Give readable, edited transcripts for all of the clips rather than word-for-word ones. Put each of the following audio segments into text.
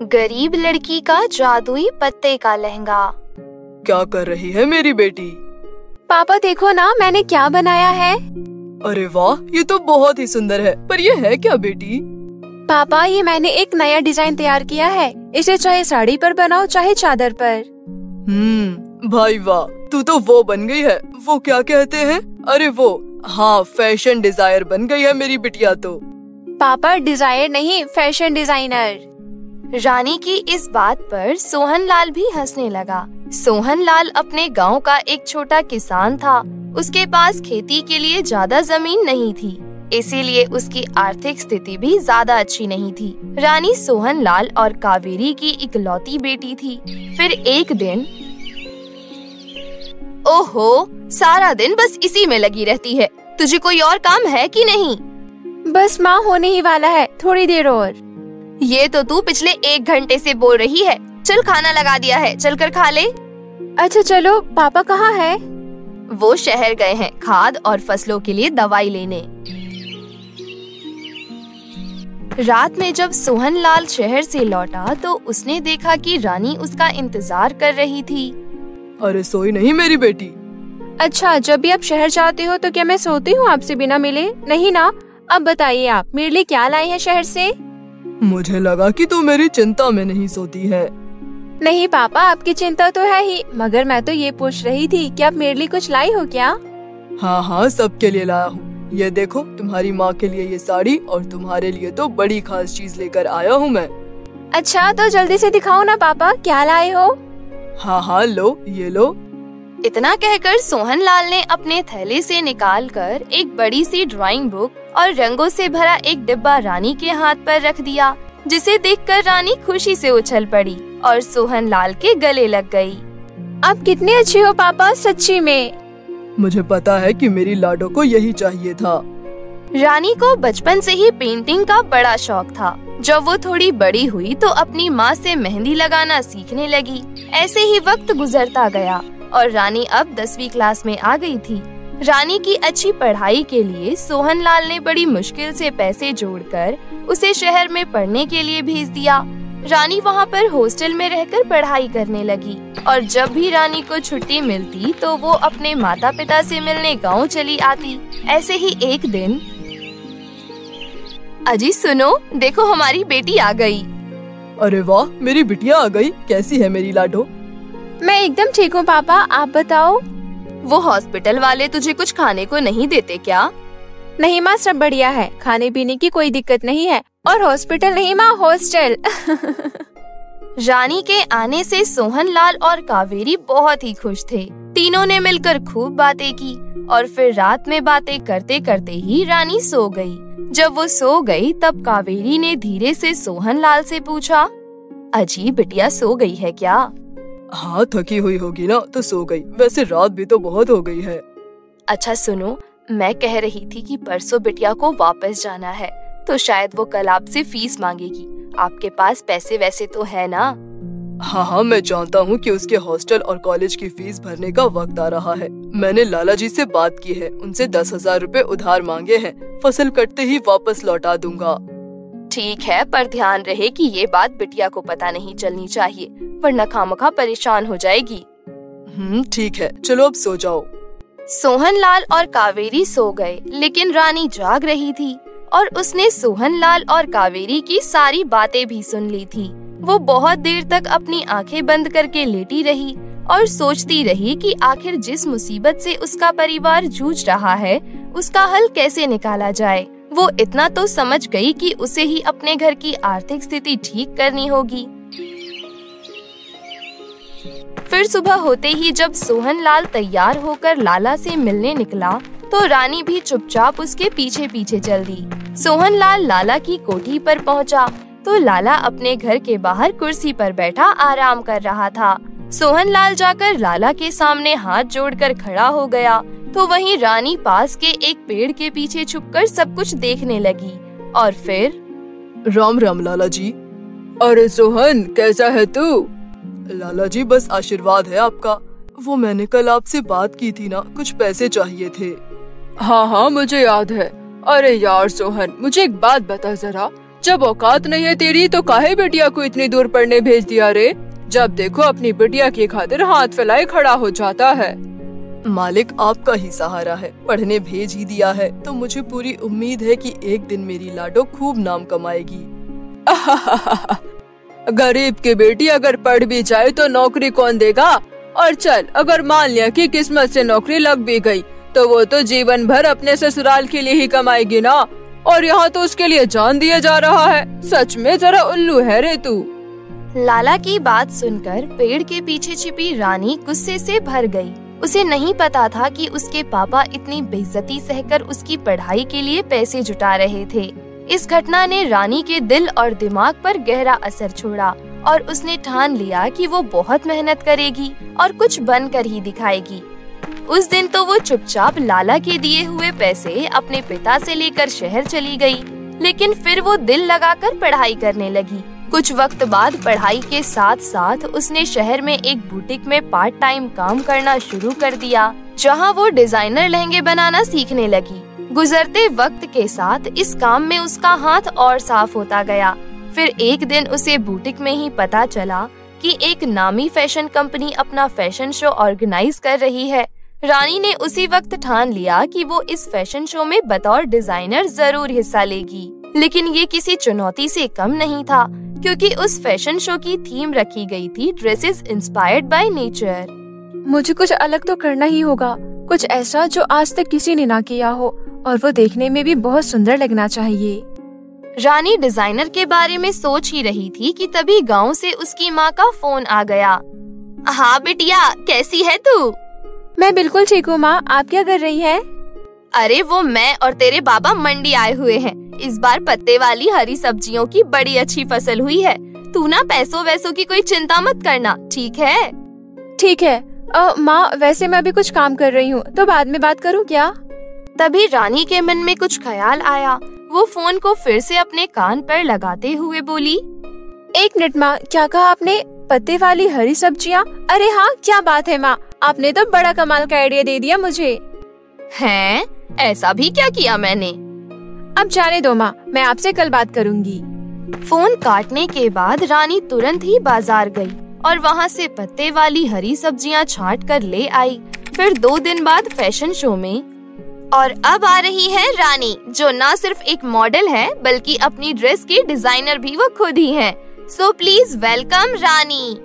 गरीब लड़की का जादुई पत्ते का लहंगा। क्या कर रही है मेरी बेटी? पापा देखो ना, मैंने क्या बनाया है। अरे वाह, ये तो बहुत ही सुंदर है। पर ये है क्या बेटी? पापा, ये मैंने एक नया डिजाइन तैयार किया है। इसे चाहे साड़ी पर बनाओ चाहे चादर पर। भाई वाह, तू तो वो बन गई है, वो क्या कहते हैं, अरे वो, हाँ, फैशन डिजायर बन गई है मेरी बिटिया तो। पापा, डिजायर नहीं, फैशन डिजाइनर। रानी की इस बात पर सोहन लाल भी हंसने लगा। सोहन लाल अपने गांव का एक छोटा किसान था। उसके पास खेती के लिए ज्यादा जमीन नहीं थी, इसीलिए उसकी आर्थिक स्थिति भी ज्यादा अच्छी नहीं थी। रानी सोहन लाल और कावेरी की इकलौती बेटी थी। फिर एक दिन, ओहो, सारा दिन बस इसी में लगी रहती है, तुझे कोई और काम है कि नहीं? बस माँ, होने ही वाला है, थोड़ी देर और। ये तो तू पिछले 1 घंटे से बोल रही है। चल, खाना लगा दिया है, चल कर खा ले। अच्छा चलो। पापा कहाँ है? वो शहर गए हैं खाद और फसलों के लिए दवाई लेने। रात में जब सोहन लाल शहर से लौटा तो उसने देखा कि रानी उसका इंतजार कर रही थी। अरे सोई नहीं मेरी बेटी? अच्छा, जब भी आप शहर जाते हो तो क्या मैं सोती हूँ आपसे बिना मिले? नहीं ना। अब बताइए, आप मेरे लिए क्या लाए हैं शहर से? मुझे लगा कि तू मेरी चिंता में नहीं सोती है। नहीं पापा, आपकी चिंता तो है ही, मगर मैं तो ये पूछ रही थी कि आप मेरे लिए कुछ लाई हो क्या? हाँ हाँ, सबके लिए लाया हूँ। ये देखो, तुम्हारी माँ के लिए ये साड़ी और तुम्हारे लिए तो बड़ी खास चीज लेकर आया हूँ मैं। अच्छा, तो जल्दी से दिखाओ ना पापा, क्या लाए हो? हाँ हाँ, लो, ये लो। इतना कहकर सोहन लाल ने अपने थैले से निकालकर एक बड़ी सी ड्राइंग बुक और रंगों से भरा एक डिब्बा रानी के हाथ पर रख दिया, जिसे देखकर रानी खुशी से उछल पड़ी और सोहन लाल के गले लग गई। आप कितने अच्छे हो पापा, सच्ची में। मुझे पता है कि मेरी लाडो को यही चाहिए था। रानी को बचपन से ही पेंटिंग का बड़ा शौक था। जब वो थोड़ी बड़ी हुई तो अपनी माँ से मेहंदी लगाना सीखने लगी। ऐसे ही वक्त गुजरता गया और रानी अब 10वीं क्लास में आ गई थी। रानी की अच्छी पढ़ाई के लिए सोहन लाल ने बड़ी मुश्किल से पैसे जोड़कर उसे शहर में पढ़ने के लिए भेज दिया। रानी वहाँ पर हॉस्टल में रहकर पढ़ाई करने लगी और जब भी रानी को छुट्टी मिलती तो वो अपने माता पिता से मिलने गाँव चली आती। ऐसे ही एक दिन, अजी सुनो, देखो हमारी बेटी आ गई। अरे वाह, मेरी बिटिया आ गई। कैसी है मेरी लाडो? मैं एकदम ठीक हूँ पापा, आप बताओ। वो हॉस्पिटल वाले तुझे कुछ खाने को नहीं देते क्या? नहीं माँ, सब बढ़िया है, खाने पीने की कोई दिक्कत नहीं है। और हॉस्पिटल नहीं माँ, हॉस्टल। रानी के आने से सोहन लाल और कावेरी बहुत ही खुश थे। तीनों ने मिलकर खूब बातें की और फिर रात में बातें करते करते ही रानी सो गई। जब वो सो गई तब कावेरी ने धीरे से सोहन लाल से पूछा, अजी बिटिया सो गई है क्या? हाँ, थकी हुई होगी ना तो सो गई। वैसे रात भी तो बहुत हो गई है। अच्छा सुनो, मैं कह रही थी कि परसों बिटिया को वापस जाना है तो शायद वो कल आपसे फीस मांगेगी। आपके पास पैसे वैसे तो है ना? हाँ हाँ, मैं जानता हूँ कि उसके हॉस्टल और कॉलेज की फीस भरने का वक्त आ रहा है। मैंने लाला जी से बात की है, उनसे 10,000 रुपए उधार मांगे हैं। फसल कटते ही वापस लौटा दूंगा। ठीक है, पर ध्यान रहे कि ये बात बिटिया को पता नहीं चलनी चाहिए, वरना खामखा परेशान हो जाएगी। ठीक है, चलो अब सो जाओ। सोहन लाल और कावेरी सो गए, लेकिन रानी जाग रही थी और उसने सोहन लाल और कावेरी की सारी बातें भी सुन ली थी। वो बहुत देर तक अपनी आंखें बंद करके लेटी रही और सोचती रही कि आखिर जिस मुसीबत से उसका परिवार जूझ रहा है उसका हल कैसे निकाला जाए। वो इतना तो समझ गई कि उसे ही अपने घर की आर्थिक स्थिति ठीक करनी होगी। फिर सुबह होते ही जब सोहन लाल तैयार होकर लाला से मिलने निकला तो रानी भी चुपचाप उसके पीछे पीछे चल दी। सोहन लाल लाला की कोठी पर पहुंचा तो लाला अपने घर के बाहर कुर्सी पर बैठा आराम कर रहा था। सोहन लाल जाकर लाला के सामने हाथ जोड़कर खड़ा हो गया तो वहीं रानी पास के एक पेड़ के पीछे छुपकर सब कुछ देखने लगी और फिर, राम राम लाला जी। अरे सोहन, कैसा है तू? लाला जी, बस आशीर्वाद है आपका। वो मैंने कल आपसे बात की थी ना, कुछ पैसे चाहिए थे। हाँ हाँ, मुझे याद है। अरे यार सोहन, मुझे एक बात बता जरा, जब औकात नहीं है तेरी तो काहे बिटिया को इतनी दूर पढ़ने भेज दिया रे? जब देखो अपनी बिटिया की खातिर हाथ फैलाए खड़ा हो जाता है। मालिक आपका ही सहारा है, पढ़ने भेज ही दिया है तो मुझे पूरी उम्मीद है कि एक दिन मेरी लाडो खूब नाम कमाएगी। गरीब की बेटी अगर पढ़ भी जाए तो नौकरी कौन देगा? और चल, अगर मान लिया कि किस्मत से नौकरी लग भी गई तो वो तो जीवन भर अपने ससुराल के लिए ही कमाएगी ना, और यहाँ तो उसके लिए जान दिया जा रहा है। सच में जरा उल्लू है रे तू। लाला की बात सुनकर पेड़ के पीछे छिपी रानी गुस्से से भर गई। उसे नहीं पता था कि उसके पापा इतनी बेइज्जती सहकर उसकी पढ़ाई के लिए पैसे जुटा रहे थे। इस घटना ने रानी के दिल और दिमाग पर गहरा असर छोड़ा और उसने ठान लिया कि वो बहुत मेहनत करेगी और कुछ बनकर ही दिखाएगी। उस दिन तो वो चुपचाप लाला के दिए हुए पैसे अपने पिता से लेकर शहर चली गई, लेकिन फिर वो दिल लगाकर पढ़ाई करने लगी। कुछ वक्त बाद पढ़ाई के साथ साथ उसने शहर में एक बुटीक में पार्ट टाइम काम करना शुरू कर दिया, जहां वो डिजाइनर लहंगे बनाना सीखने लगी। गुजरते वक्त के साथ इस काम में उसका हाथ और साफ होता गया। फिर एक दिन उसे बुटीक में ही पता चला कि एक नामी फैशन कंपनी अपना फैशन शो ऑर्गेनाइज कर रही है। रानी ने उसी वक्त ठान लिया कि वो इस फैशन शो में बतौर डिजाइनर जरूर हिस्सा लेगी। लेकिन ये किसी चुनौती से कम नहीं था, क्योंकि उस फैशन शो की थीम रखी गई थी ड्रेसेस इंस्पायर्ड बाय नेचर। मुझे कुछ अलग तो करना ही होगा, कुछ ऐसा जो आज तक किसी ने ना किया हो और वो देखने में भी बहुत सुंदर लगना चाहिए। रानी डिजाइनर के बारे में सोच ही रही थी कि तभी गांव से उसकी माँ का फोन आ गया। हाँ बिटिया, कैसी है तू? मैं बिल्कुल ठीक हूँ माँ, आप क्या कर रही हैं? अरे वो मैं और तेरे बाबा मंडी आए हुए हैं। इस बार पत्ते वाली हरी सब्जियों की बड़ी अच्छी फसल हुई है। तू ना पैसों वैसों की कोई चिंता मत करना, ठीक है? ठीक है माँ, वैसे मैं अभी कुछ काम कर रही हूँ तो बाद में बात करूँ क्या? तभी रानी के मन में कुछ ख्याल आया। वो फोन को फिर से अपने कान पर लगाते हुए बोली, एक मिनट माँ, क्या कहा आपने? पत्ते वाली हरी सब्जियाँ? अरे हाँ, क्या बात है माँ, आपने तो बड़ा कमाल का आइडिया दे दिया मुझे। हैं? ऐसा भी क्या किया मैंने? अब जाने दो माँ, मैं आपसे कल बात करूँगी। फोन काटने के बाद रानी तुरंत ही बाजार गई और वहाँ से पत्ते वाली हरी सब्जियाँ छांट कर ले आई। फिर 2 दिन बाद फैशन शो में और अब आ रही है रानी, जो न सिर्फ एक मॉडल है बल्कि अपनी ड्रेस की डिजाइनर भी वो खुद ही है। So please welcome Rani.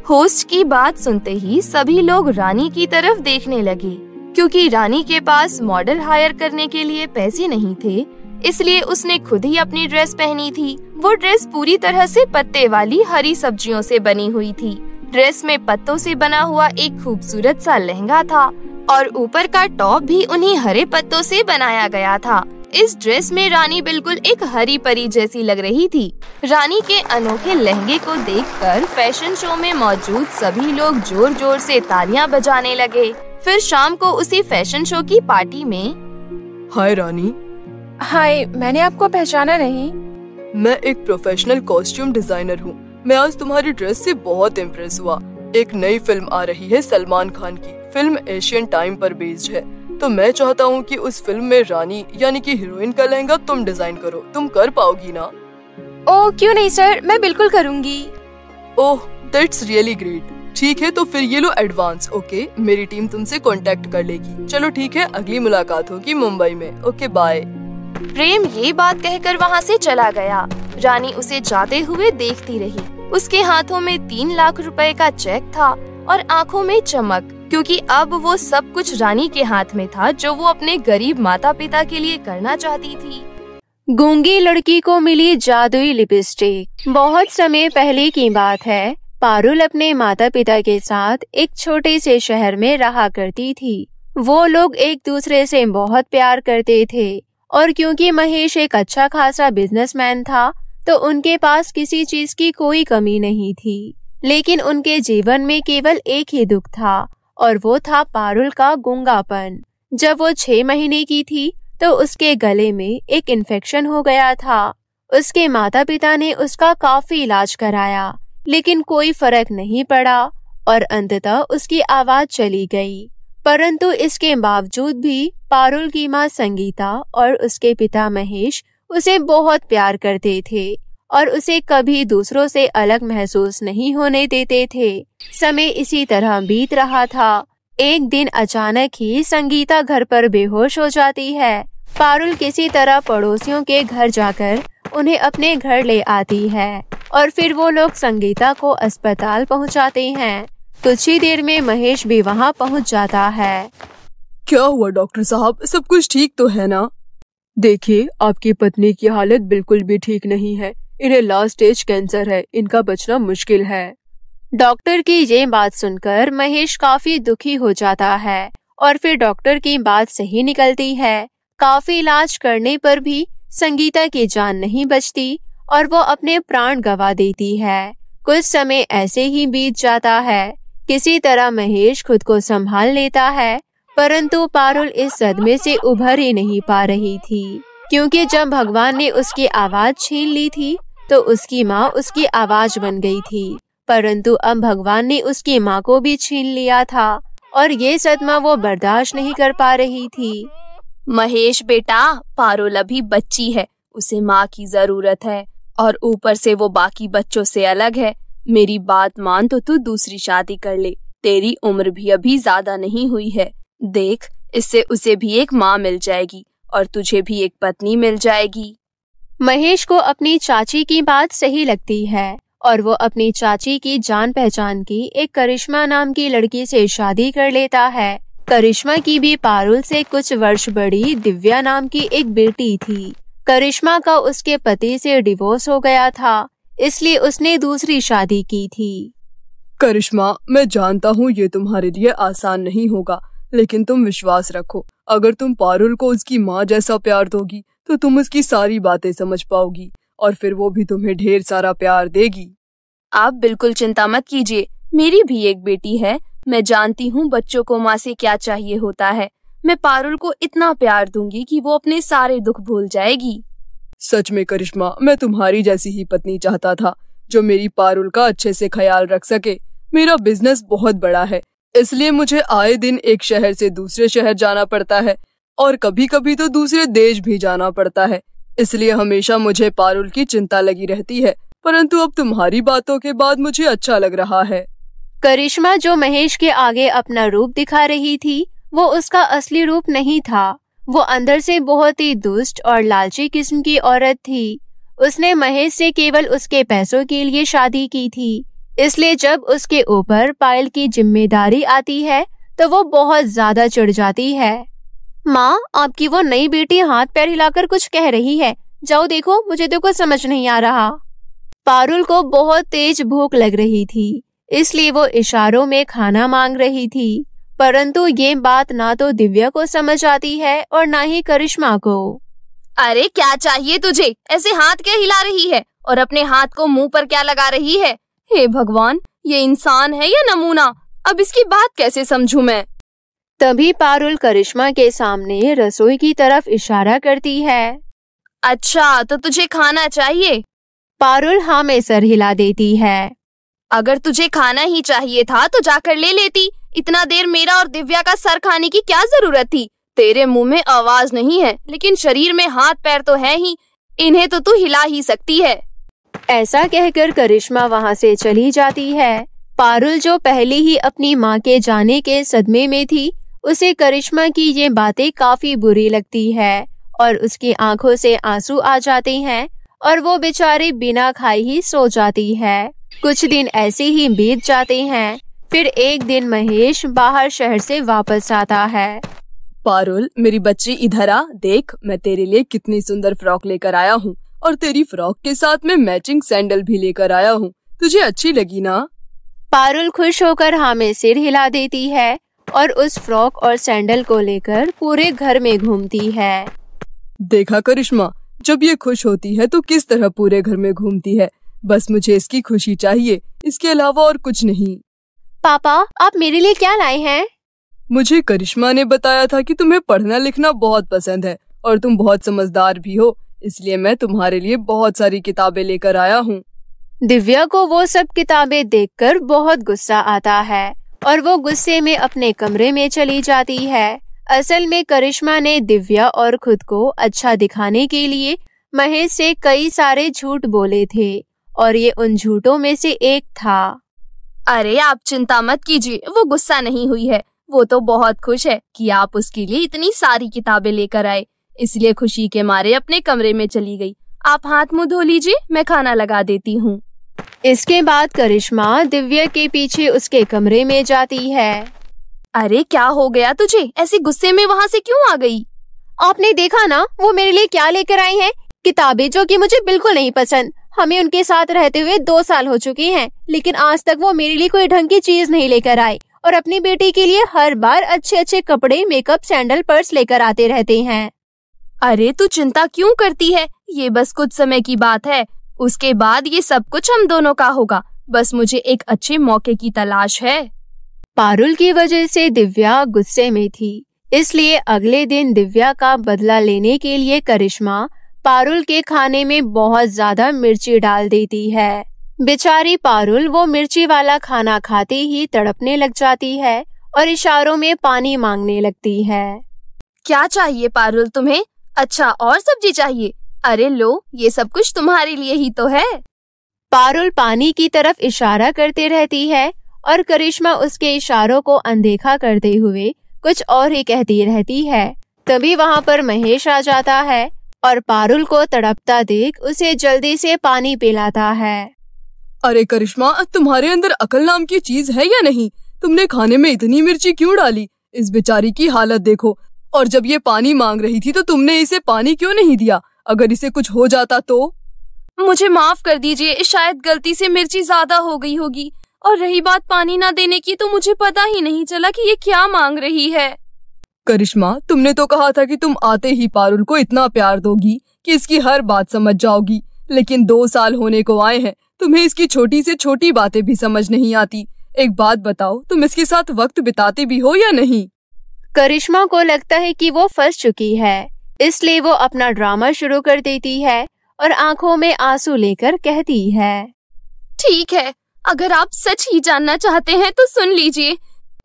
Host की बात सुनते ही सभी लोग रानी की तरफ देखने लगे। क्योंकि रानी के पास मॉडल हायर करने के लिए पैसे नहीं थे, इसलिए उसने खुद ही अपनी ड्रेस पहनी थी। वो ड्रेस पूरी तरह से पत्ते वाली हरी सब्जियों से बनी हुई थी। ड्रेस में पत्तों से बना हुआ एक खूबसूरत सा लहंगा था और ऊपर का टॉप भी उन्हीं हरे पत्तों से बनाया गया था। इस ड्रेस में रानी बिल्कुल एक हरी परी जैसी लग रही थी। रानी के अनोखे लहंगे को देखकर फैशन शो में मौजूद सभी लोग जोर जोर से तालियां बजाने लगे। फिर शाम को उसी फैशन शो की पार्टी में, हाय रानी। हाय, मैंने आपको पहचाना नहीं। मैं एक प्रोफेशनल कॉस्ट्यूम डिजाइनर हूँ। मैं आज तुम्हारी ड्रेस से बहुत इम्प्रेस हुआ। एक नई फिल्म आ रही है सलमान खान की। फिल्म एशियन टाइम पर बेस्ड है, तो मैं चाहता हूँ कि उस फिल्म में रानी यानी कि हीरोइन का लहंगा तुम डिजाइन करो। तुम कर पाओगी ना? ओह क्यों नहीं सर, मैं बिल्कुल करूँगी। Oh that's really great. ठीक है, तो फिर ये लो एडवांस। ओके, मेरी टीम तुमसे कांटेक्ट कर लेगी। चलो ठीक है, अगली मुलाकात होगी मुंबई में। Okay bye. प्रेम ये बात कहकर वहाँ से चला गया। रानी उसे जाते हुए देखती रही। उसके हाथों में 3 लाख रुपए का चेक था और आंखों में चमक, क्योंकि अब वो सब कुछ रानी के हाथ में था जो वो अपने गरीब माता पिता के लिए करना चाहती थी। गूंगी लड़की को मिली जादुई लिपस्टिक। बहुत समय पहले की बात है। पारुल अपने माता पिता के साथ एक छोटे से शहर में रहा करती थी। वो लोग एक दूसरे से बहुत प्यार करते थे और क्योंकि महेश एक अच्छा खासा बिजनेसमैन था तो उनके पास किसी चीज की कोई कमी नहीं थी। लेकिन उनके जीवन में केवल एक ही दुख था और वो था पारुल का गूंगापन। जब वो 6 महीने की थी तो उसके गले में एक इन्फेक्शन हो गया था। उसके माता पिता ने उसका काफी इलाज कराया, लेकिन कोई फर्क नहीं पड़ा और अंततः उसकी आवाज चली गई। परंतु इसके बावजूद भी पारुल की माँ संगीता और उसके पिता महेश उसे बहुत प्यार करते थे और उसे कभी दूसरों से अलग महसूस नहीं होने देते थे। समय इसी तरह बीत रहा था। एक दिन अचानक ही संगीता घर पर बेहोश हो जाती है। पारुल किसी तरह पड़ोसियों के घर जाकर उन्हें अपने घर ले आती है और फिर वो लोग संगीता को अस्पताल पहुंचाते हैं। कुछ ही देर में महेश भी वहां पहुंच जाता है। क्या हुआ डॉक्टर साहब, सब कुछ ठीक तो है ना? देखिए, आपकी पत्नी की हालत बिल्कुल भी ठीक नहीं है। इन्हें लास्ट स्टेज कैंसर है, इनका बचना मुश्किल है। डॉक्टर की ये बात सुनकर महेश काफी दुखी हो जाता है और फिर डॉक्टर की बात सही निकलती है। काफी इलाज करने पर भी संगीता की जान नहीं बचती और वो अपने प्राण गंवा देती है। कुछ समय ऐसे ही बीत जाता है। किसी तरह महेश खुद को संभाल लेता है, परंतु पारुल इस सदमे से उभर ही नहीं पा रही थी, क्योंकि जब भगवान ने उसकी आवाज छीन ली थी तो उसकी माँ उसकी आवाज बन गई थी, परंतु अब भगवान ने उसकी माँ को भी छीन लिया था और ये सदमा वो बर्दाश्त नहीं कर पा रही थी। महेश बेटा, पारुल अभी बच्ची है, उसे माँ की जरूरत है और ऊपर से वो बाकी बच्चों से अलग है। मेरी बात मान तो तू दूसरी शादी कर ले। तेरी उम्र भी अभी ज्यादा नहीं हुई है। देख, इससे उसे भी एक माँ मिल जाएगी और तुझे भी एक पत्नी मिल जाएगी। महेश को अपनी चाची की बात सही लगती है और वो अपनी चाची की जान पहचान की एक करिश्मा नाम की लड़की से शादी कर लेता है। करिश्मा की भी पारुल से कुछ वर्ष बड़ी दिव्या नाम की एक बेटी थी। करिश्मा का उसके पति से डिवोर्स हो गया था, इसलिए उसने दूसरी शादी की थी। करिश्मा, मैं जानता हूँ ये तुम्हारे लिए आसान नहीं होगा, लेकिन तुम विश्वास रखो। अगर तुम पारुल को उसकी माँ जैसा प्यार दोगी तो तुम उसकी सारी बातें समझ पाओगी और फिर वो भी तुम्हें ढेर सारा प्यार देगी। आप बिल्कुल चिंता मत कीजिए, मेरी भी एक बेटी है। मैं जानती हूँ बच्चों को माँ से क्या चाहिए होता है। मैं पारुल को इतना प्यार दूंगी कि वो अपने सारे दुख भूल जाएगी। सच में करिश्मा, मैं तुम्हारी जैसी ही पत्नी चाहता था, जो मेरी पारुल का अच्छे से ख्याल रख सके। मेरा बिजनेस बहुत बड़ा है, इसलिए मुझे आए दिन एक शहर से दूसरे शहर जाना पड़ता है और कभी कभी तो दूसरे देश भी जाना पड़ता है। इसलिए हमेशा मुझे पारुल की चिंता लगी रहती है, परंतु अब तुम्हारी बातों के बाद मुझे अच्छा लग रहा है। करिश्मा जो महेश के आगे अपना रूप दिखा रही थी, वो उसका असली रूप नहीं था। वो अंदर से बहुत ही दुष्ट और लालची किस्म की औरत थी। उसने महेश से केवल उसके पैसों के लिए शादी की थी, इसलिए जब उसके ऊपर पायल की जिम्मेदारी आती है तो वो बहुत ज्यादा चिढ़ जाती है। माँ, आपकी वो नई बेटी हाथ पैर हिलाकर कुछ कह रही है, जाओ देखो, मुझे तो कुछ समझ नहीं आ रहा। पारुल को बहुत तेज भूख लग रही थी, इसलिए वो इशारों में खाना मांग रही थी, परंतु ये बात ना तो दिव्या को समझ आती है और ना ही करिश्मा को। अरे क्या चाहिए तुझे? ऐसे हाथ क्या हिला रही है और अपने हाथ को मुंह पर क्या लगा रही है? हे भगवान, ये इंसान है या नमूना? अब इसकी बात कैसे समझूं मैं? तभी पारुल करिश्मा के सामने रसोई की तरफ इशारा करती है। अच्छा, तो तुझे खाना चाहिए? पारुल हाँ में सर हिला देती है। अगर तुझे खाना ही चाहिए था तो जाकर ले लेती। इतना देर मेरा और दिव्या का सर खाने की क्या जरूरत थी? तेरे मुंह में आवाज नहीं है, लेकिन शरीर में हाथ पैर तो है ही, इन्हें तो तू हिला ही सकती है। ऐसा कहकर करिश्मा वहाँ से चली जाती है। पारुल जो पहले ही अपनी माँ के जाने के सदमे में थी, उसे करिश्मा की ये बातें काफी बुरी लगती है और उसकी आंखों से आंसू आ जाते हैं और वो बेचारी बिना खाए ही सो जाती है। कुछ दिन ऐसे ही बीत जाते हैं। फिर एक दिन महेश बाहर शहर से वापस आता है। पारुल, मेरी बच्ची इधर आ, देख मैं तेरे लिए कितनी सुंदर फ्रॉक लेकर आया हूँ और तेरी फ्रॉक के साथ मैं मैचिंग सैंडल भी लेकर आया हूँ। तुझे अच्छी लगी ना? पारुल खुश होकर हाँ में सिर हिला देती है और उस फ्रॉक और सैंडल को लेकर पूरे घर में घूमती है। देखा करिश्मा, जब ये खुश होती है तो किस तरह पूरे घर में घूमती है। बस मुझे इसकी खुशी चाहिए, इसके अलावा और कुछ नहीं। पापा, आप मेरे लिए क्या लाए हैं? मुझे करिश्मा ने बताया था कि तुम्हें पढ़ना लिखना बहुत पसंद है और तुम बहुत समझदार भी हो, इसलिए मैं तुम्हारे लिए बहुत सारी किताबें लेकर आया हूँ। दिव्या को वो सब किताबें देखकर बहुत गुस्सा आता है और वो गुस्से में अपने कमरे में चली जाती है। असल में करिश्मा ने दिव्या और खुद को अच्छा दिखाने के लिए महेश से कई सारे झूठ बोले थे और ये उन झूठों में से एक था। अरे आप चिंता मत कीजिए, वो गुस्सा नहीं हुई है। वो तो बहुत खुश है कि आप उसके लिए इतनी सारी किताबें लेकर आए, इसलिए खुशी के मारे अपने कमरे में चली गई। आप हाथ मुंह धो लीजिए, मैं खाना लगा देती हूँ। इसके बाद करिश्मा दिव्या के पीछे उसके कमरे में जाती है। अरे क्या हो गया तुझे, ऐसे गुस्से में वहाँ से क्यों आ गई? आपने देखा ना वो मेरे लिए क्या लेकर आई हैं? किताबें जो कि मुझे बिल्कुल नहीं पसंद। हमें उनके साथ रहते हुए 2 साल हो चुके हैं, लेकिन आज तक वो मेरे लिए कोई ढंग की चीज नहीं लेकर आए और अपनी बेटी के लिए हर बार अच्छे अच्छे कपड़े, मेकअप, सैंडल, पर्स लेकर आते रहते हैं। अरे तू चिंता क्यों करती है, ये बस कुछ समय की बात है। उसके बाद ये सब कुछ हम दोनों का होगा। बस मुझे एक अच्छे मौके की तलाश है। पारुल की वजह से दिव्या गुस्से में थी, इसलिए अगले दिन दिव्या का बदला लेने के लिए करिश्मा पारुल के खाने में बहुत ज्यादा मिर्ची डाल देती है। बेचारी पारुल वो मिर्ची वाला खाना खाते ही तड़पने लग जाती है और इशारों में पानी मांगने लगती है। क्या चाहिए पारुल तुम्हें? अच्छा, और सब्जी चाहिए? अरे लो, ये सब कुछ तुम्हारे लिए ही तो है। पारुल पानी की तरफ इशारा करते रहती है और करिश्मा उसके इशारों को अनदेखा करते हुए कुछ और ही कहती रहती है। तभी वहाँ पर महेश आ जाता है और पारुल को तड़पता देख उसे जल्दी से पानी पिलाता है। अरे करिश्मा, तुम्हारे अंदर अकल नाम की चीज है या नहीं? तुमने खाने में इतनी मिर्ची क्यों डाली? इस बेचारी की हालत देखो। और जब ये पानी मांग रही थी तो तुमने इसे पानी क्यों नहीं दिया? अगर इसे कुछ हो जाता तो? मुझे माफ कर दीजिए, शायद गलती से मिर्ची ज्यादा हो गई होगी। और रही बात पानी ना देने की, तो मुझे पता ही नहीं चला कि ये क्या मांग रही है। करिश्मा, तुमने तो कहा था कि तुम आते ही पारुल को इतना प्यार दोगी कि इसकी हर बात समझ जाओगी, लेकिन 2 साल होने को आए हैं, तुम्हें इसकी छोटी से छोटी बातें भी समझ नहीं आती। एक बात बताओ, तुम इसके साथ वक्त बिताते भी हो या नहीं? करिश्मा को लगता है कि वो फंस चुकी है, इसलिए वो अपना ड्रामा शुरू कर देती है और आंखों में आंसू लेकर कहती है, ठीक है, अगर आप सच ही जानना चाहते हैं तो सुन लीजिए।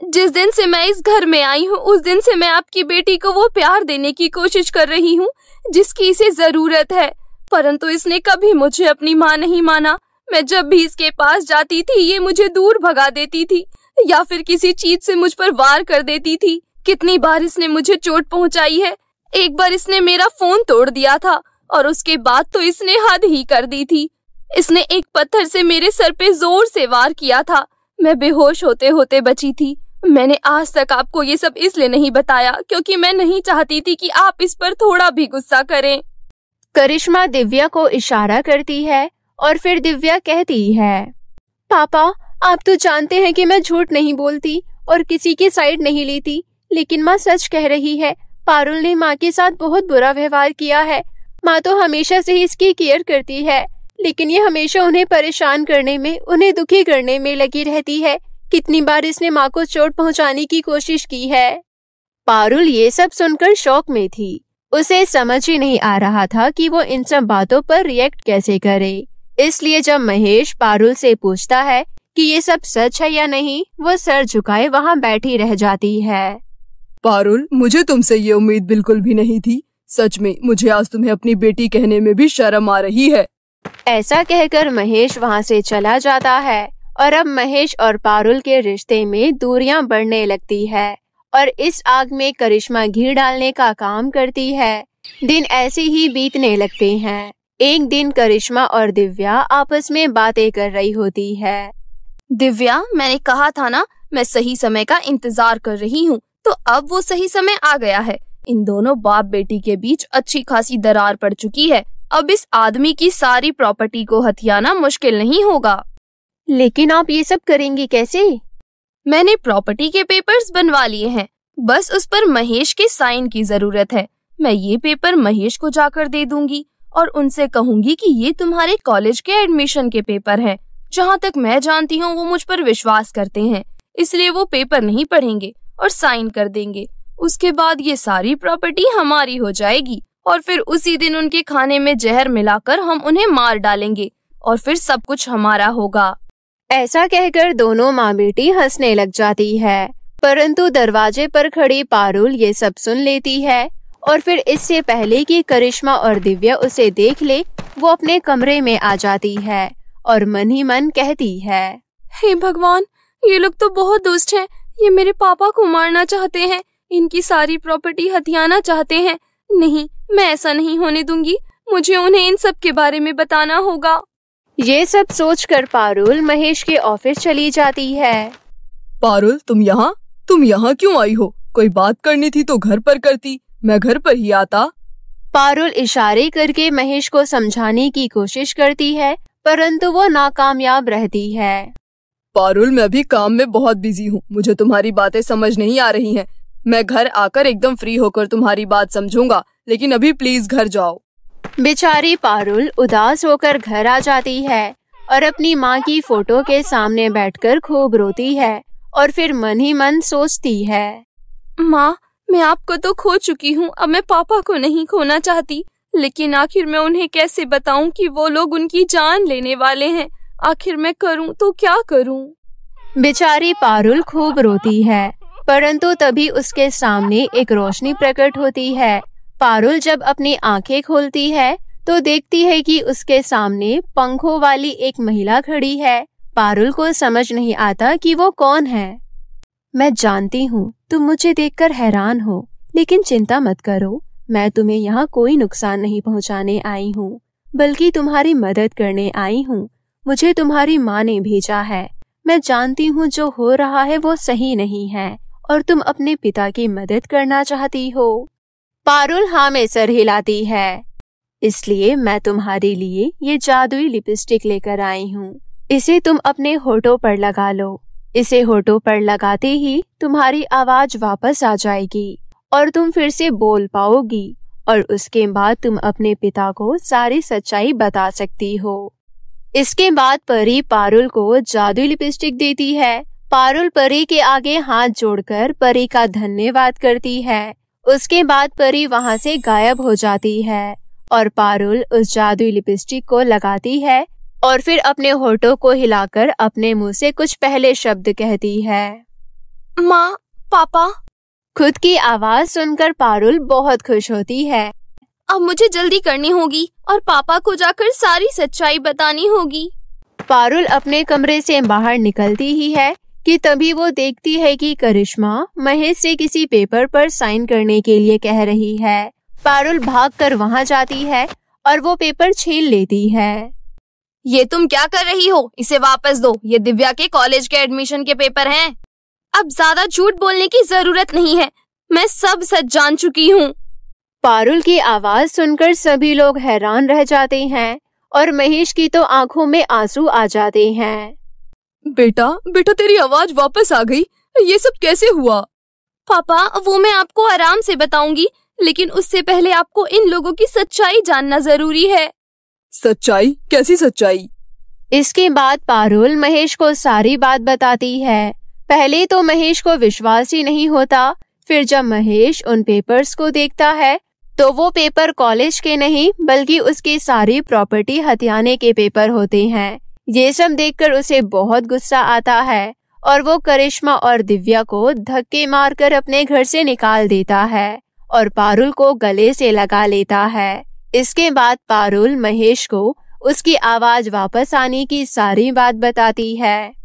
जिस दिन से मैं इस घर में आई हूँ, उस दिन से मैं आपकी बेटी को वो प्यार देने की कोशिश कर रही हूँ जिसकी इसे जरूरत है, परंतु इसने कभी मुझे अपनी माँ नहीं माना। मैं जब भी इसके पास जाती थी, ये मुझे दूर भगा देती थी या फिर किसी चीज से मुझ पर वार कर देती थी। कितनी बार इसने मुझे चोट पहुंचाई है। एक बार इसने मेरा फोन तोड़ दिया था और उसके बाद तो इसने हद ही कर दी थी। इसने एक पत्थर से मेरे सर पे जोर से वार किया था। मैं बेहोश होते होते बची थी। मैंने आज तक आपको ये सब इसलिए नहीं बताया क्योंकि मैं नहीं चाहती थी कि आप इस पर थोड़ा भी गुस्सा करें। करिश्मा दिव्या को इशारा करती है और फिर दिव्या कहती है, पापा, आप तो जानते हैं कि मैं झूठ नहीं बोलती और किसी की साइड नहीं लेती, लेकिन माँ सच कह रही है। पारुल ने माँ के साथ बहुत बुरा व्यवहार किया है। माँ तो हमेशा से ही इसकी केयर करती है, लेकिन ये हमेशा उन्हें परेशान करने में, उन्हें दुखी करने में लगी रहती है। कितनी बार इसने माँ को चोट पहुँचाने की कोशिश की है। पारुल ये सब सुनकर शॉक में थी। उसे समझ ही नहीं आ रहा था कि वो इन सब बातों पर रिएक्ट कैसे करे। इसलिए जब महेश पारुल से पूछता है कि ये सब सच है या नहीं, वो सर झुकाए वहाँ बैठी रह जाती है। पारुल, मुझे तुमसे ये उम्मीद बिल्कुल भी नहीं थी। सच में मुझे आज तुम्हें अपनी बेटी कहने में भी शर्म आ रही है। ऐसा कहकर महेश वहाँ से चला जाता है और अब महेश और पारुल के रिश्ते में दूरियां बढ़ने लगती है और इस आग में करिश्मा घी डालने का काम करती है। दिन ऐसे ही बीतने लगते हैं। एक दिन करिश्मा और दिव्या आपस में बातें कर रही होती है। दिव्या, मैंने कहा था ना, मैं सही समय का इंतजार कर रही हूँ, तो अब वो सही समय आ गया है। इन दोनों बाप बेटी के बीच अच्छी खासी दरार पड़ चुकी है। अब इस आदमी की सारी प्रॉपर्टी को हथियाना मुश्किल नहीं होगा। लेकिन आप ये सब करेंगी कैसे? मैंने प्रॉपर्टी के पेपर्स बनवा लिए हैं, बस उस पर महेश के साइन की जरूरत है। मैं ये पेपर महेश को जाकर दे दूंगी और उनसे कहूंगी कि ये तुम्हारे कॉलेज के एडमिशन के पेपर हैं। जहाँ तक मैं जानती हूँ वो मुझ पर विश्वास करते हैं, इसलिए वो पेपर नहीं पढ़ेंगे और साइन कर देंगे। उसके बाद ये सारी प्रॉपर्टी हमारी हो जाएगी और फिर उसी दिन उनके खाने में जहर मिलाकर हम उन्हें मार डालेंगे और फिर सब कुछ हमारा होगा। ऐसा कहकर दोनों माँ बेटी हंसने लग जाती है, परंतु दरवाजे पर खड़ी पारुल ये सब सुन लेती है और फिर इससे पहले कि करिश्मा और दिव्या उसे देख ले, वो अपने कमरे में आ जाती है और मन ही मन कहती है, हे भगवान, ये लोग तो बहुत दुष्ट हैं। ये मेरे पापा को मारना चाहते हैं, इनकी सारी प्रॉपर्टी हथियाना चाहते हैं। नहीं, मैं ऐसा नहीं होने दूंगी। मुझे उन्हें इन सब के बारे में बताना होगा। ये सब सोचकर पारुल महेश के ऑफिस चली जाती है। पारुल, तुम यहाँ क्यों आई हो? कोई बात करनी थी तो घर पर करती, मैं घर पर ही आता। पारुल इशारे करके महेश को समझाने की कोशिश करती है, परंतु वो नाकामयाब रहती है। पारुल, मैं भी काम में बहुत बिजी हूँ, मुझे तुम्हारी बातें समझ नहीं आ रही हैं। मैं घर आकर एकदम फ्री होकर तुम्हारी बात समझूंगा, लेकिन अभी प्लीज घर जाओ। बेचारी पारुल उदास होकर घर आ जाती है और अपनी माँ की फोटो के सामने बैठकर खूब रोती है और फिर मन ही मन सोचती है, माँ, मैं आपको तो खो चुकी हूँ, अब मैं पापा को नहीं खोना चाहती। लेकिन आखिर मैं उन्हें कैसे बताऊं कि वो लोग उनकी जान लेने वाले हैं। आखिर मैं करूं तो क्या करूं? बेचारी पारुल खूब रोती है, परंतु तभी उसके सामने एक रोशनी प्रकट होती है। पारुल जब अपनी आंखें खोलती है तो देखती है कि उसके सामने पंखों वाली एक महिला खड़ी है। पारुल को समझ नहीं आता कि वो कौन है। मैं जानती हूँ तुम मुझे देखकर हैरान हो, लेकिन चिंता मत करो, मैं तुम्हें यहाँ कोई नुकसान नहीं पहुँचाने आई हूँ, बल्कि तुम्हारी मदद करने आई हूँ। मुझे तुम्हारी माँ ने भेजा है। मैं जानती हूँ जो हो रहा है वो सही नहीं है और तुम अपने पिता की मदद करना चाहती हो। पारुल हाँ में सर हिलाती है। इसलिए मैं तुम्हारे लिए ये जादुई लिपस्टिक लेकर आई हूँ। इसे तुम अपने होठों पर लगा लो। इसे होठों पर लगाते ही तुम्हारी आवाज वापस आ जाएगी और तुम फिर से बोल पाओगी और उसके बाद तुम अपने पिता को सारी सच्चाई बता सकती हो। इसके बाद परी पारुल को जादुई लिपस्टिक देती है। पारुल परी के आगे हाथ जोड़कर परी का धन्यवाद करती है। उसके बाद परी वहाँ से गायब हो जाती है और पारुल उस जादुई लिपस्टिक को लगाती है और फिर अपने होठों को हिलाकर अपने मुंह से कुछ पहले शब्द कहती है, माँ, पापा। खुद की आवाज सुनकर पारुल बहुत खुश होती है। अब मुझे जल्दी करनी होगी और पापा को जाकर सारी सच्चाई बतानी होगी। पारुल अपने कमरे से बाहर निकलती ही है कि तभी वो देखती है कि करिश्मा महेश से किसी पेपर पर साइन करने के लिए कह रही है। पारुल भागकर वहाँ जाती है और वो पेपर छीन लेती है। ये तुम क्या कर रही हो? इसे वापस दो। ये दिव्या के कॉलेज के एडमिशन के पेपर हैं। अब ज्यादा झूठ बोलने की जरूरत नहीं है, मैं सब सच जान चुकी हूँ। पारुल की आवाज सुनकर सभी लोग हैरान रह जाते हैं और महेश की तो आंखों में आंसू आ जाते हैं। बेटा तेरी आवाज वापस आ गई, ये सब कैसे हुआ? पापा, वो मैं आपको आराम से बताऊंगी, लेकिन उससे पहले आपको इन लोगों की सच्चाई जानना जरूरी है। सच्चाई? कैसी सच्चाई? इसके बाद पारुल महेश को सारी बात बताती है। पहले तो महेश को विश्वास ही नहीं होता, फिर जब महेश उन पेपर्स को देखता है तो वो पेपर कॉलेज के नहीं बल्कि उसकी सारी प्रॉपर्टी हथियाने के पेपर होते हैं। ये सब देखकर उसे बहुत गुस्सा आता है और वो करिश्मा और दिव्या को धक्के मारकर अपने घर से निकाल देता है और पारुल को गले से लगा लेता है। इसके बाद पारुल महेश को उसकी आवाज वापस आने की सारी बात बताती है।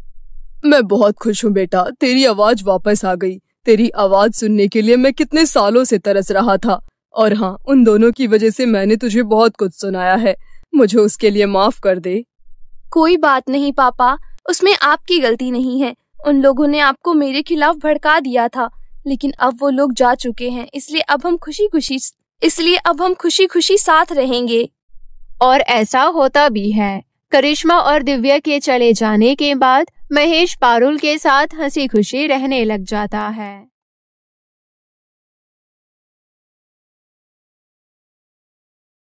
मैं बहुत खुश हूँ बेटा, तेरी आवाज वापस आ गई। तेरी आवाज सुनने के लिए मैं कितने सालों से तरस रहा था, और हाँ, उन दोनों की वजह से मैंने तुझे बहुत कुछ सुनाया है। मुझे उसके लिए माफ कर दे। कोई बात नहीं पापा, उसमें आपकी गलती नहीं है। उन लोगों ने आपको मेरे खिलाफ भड़का दिया था, लेकिन अब वो लोग जा चुके हैं, इसलिए अब हम खुशी खुशी साथ रहेंगे। और ऐसा होता भी है। करिश्मा और दिव्या के चले जाने के बाद महेश पारुल के साथ हंसी खुशी रहने लग जाता है।